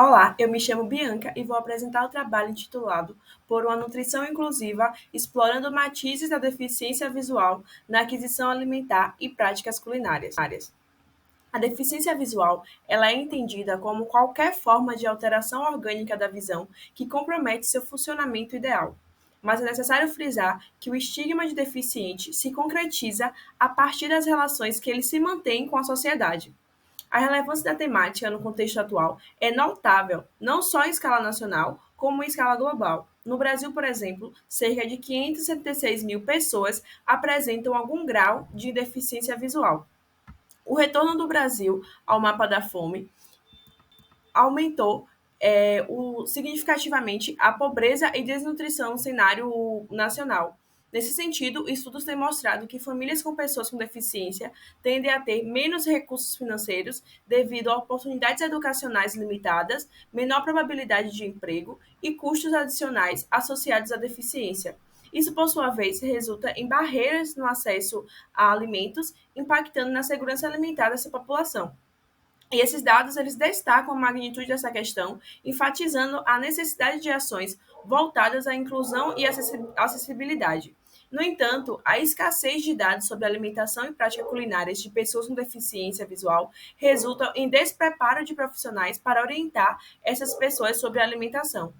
Olá, eu me chamo Bianca e vou apresentar o trabalho intitulado Por uma Nutrição Inclusiva, explorando matizes da deficiência visual na aquisição alimentar e práticas culinárias. A deficiência visual, ela é entendida como qualquer forma de alteração orgânica da visão que compromete seu funcionamento ideal. Mas é necessário frisar que o estigma de deficiente se concretiza a partir das relações que ele se mantém com a sociedade. A relevância da temática no contexto atual é notável, não só em escala nacional, como em escala global. No Brasil, por exemplo, cerca de 576 mil pessoas apresentam algum grau de deficiência visual. O retorno do Brasil ao mapa da fome aumentou significativamente a pobreza e desnutrição no cenário nacional. Nesse sentido, estudos têm mostrado que famílias com pessoas com deficiência tendem a ter menos recursos financeiros devido a oportunidades educacionais limitadas, menor probabilidade de emprego e custos adicionais associados à deficiência. Isso, por sua vez, resulta em barreiras no acesso a alimentos, impactando na segurança alimentar dessa população. E esses dados eles destacam a magnitude dessa questão, enfatizando a necessidade de ações voltadas à inclusão e acessibilidade. No entanto, a escassez de dados sobre alimentação e prática culinárias de pessoas com deficiência visual resulta em despreparo de profissionais para orientar essas pessoas sobre a alimentação.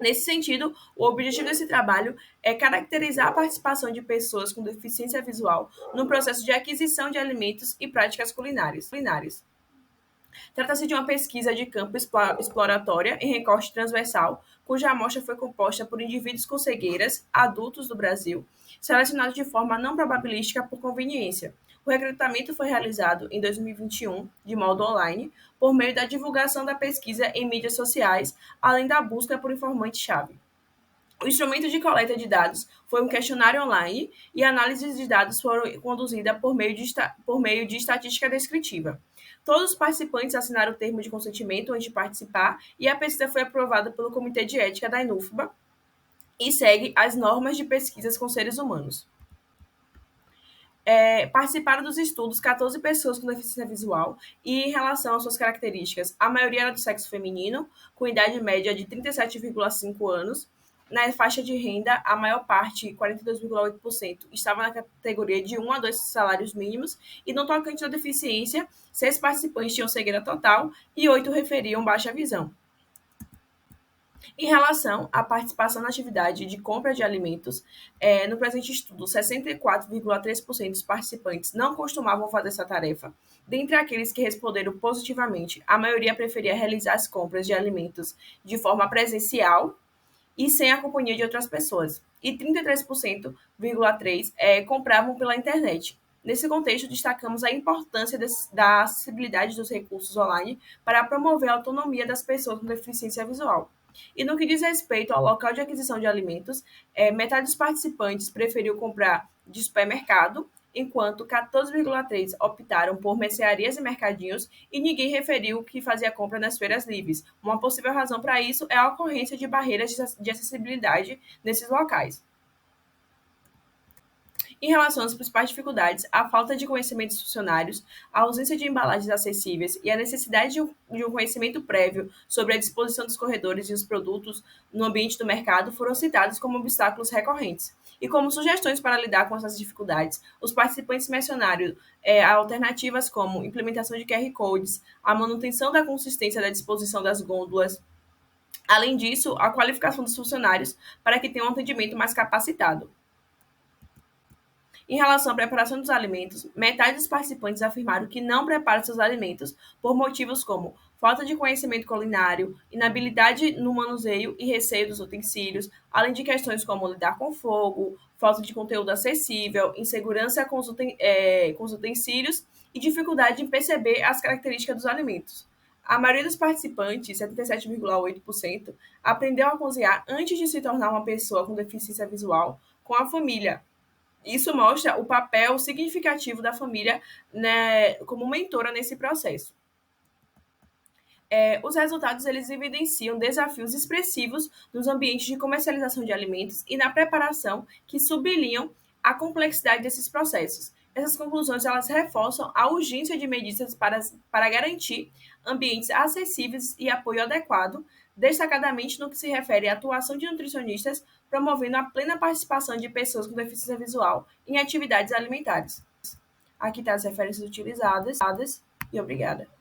Nesse sentido, o objetivo desse trabalho é caracterizar a participação de pessoas com deficiência visual no processo de aquisição de alimentos e práticas culinárias. Trata-se de uma pesquisa de campo exploratória em recorte transversal, cuja amostra foi composta por indivíduos com cegueiras, adultos do Brasil, selecionados de forma não probabilística por conveniência. O recrutamento foi realizado em 2021, de modo online, por meio da divulgação da pesquisa em mídias sociais, além da busca por informante-chave. O instrumento de coleta de dados foi um questionário online e a análise de dados foram conduzida por meio de estatística descritiva. Todos os participantes assinaram o termo de consentimento antes de participar e a pesquisa foi aprovada pelo Comitê de Ética da INUFBA e segue as normas de pesquisas com seres humanos. Participaram dos estudos 14 pessoas com deficiência visual e, em relação às suas características, a maioria era do sexo feminino, com idade média de 37,5 anos. Na faixa de renda, a maior parte, 42,8%, estava na categoria de 1 a 2 salários mínimos, e no tocante à deficiência, 6 participantes tinham cegueira total e 8 referiam baixa visão. Em relação à participação na atividade de compra de alimentos, no presente estudo, 64,3% dos participantes não costumavam fazer essa tarefa. Dentre aqueles que responderam positivamente, a maioria preferia realizar as compras de alimentos de forma presencial e sem a companhia de outras pessoas. E 33,3% compravam pela internet. Nesse contexto, destacamos a importância da acessibilidade dos recursos online para promover a autonomia das pessoas com deficiência visual. E no que diz respeito ao local de aquisição de alimentos, metade dos participantes preferiu comprar de supermercado, enquanto 14,3% optaram por mercearias e mercadinhos e ninguém referiu que fazia compra nas feiras livres. Uma possível razão para isso é a ocorrência de barreiras de acessibilidade nesses locais. Em relação às principais dificuldades, a falta de conhecimentos dos funcionários, a ausência de embalagens acessíveis e a necessidade de um conhecimento prévio sobre a disposição dos corredores e os produtos no ambiente do mercado foram citados como obstáculos recorrentes. E como sugestões para lidar com essas dificuldades, os participantes mencionaram alternativas como implementação de QR Codes, a manutenção da consistência da disposição das gôndolas. Além disso, a qualificação dos funcionários para que tenham um atendimento mais capacitado. Em relação à preparação dos alimentos, metade dos participantes afirmaram que não preparam seus alimentos por motivos como falta de conhecimento culinário, inabilidade no manuseio e receio dos utensílios, além de questões como lidar com fogo, falta de conteúdo acessível, insegurança com os utensílios e dificuldade em perceber as características dos alimentos. A maioria dos participantes, 77,8%, aprendeu a cozinhar antes de se tornar uma pessoa com deficiência visual com a família. Isso mostra o papel significativo da família, né, como mentora nesse processo. Os resultados eles evidenciam desafios expressivos nos ambientes de comercialização de alimentos e na preparação que sublinham a complexidade desses processos. essas conclusões elas reforçam a urgência de medidas para garantir ambientes acessíveis e apoio adequado, destacadamente no que se refere à atuação de nutricionistas, promovendo a plena participação de pessoas com deficiência visual em atividades alimentares. Aqui estão as referências utilizadas e obrigada.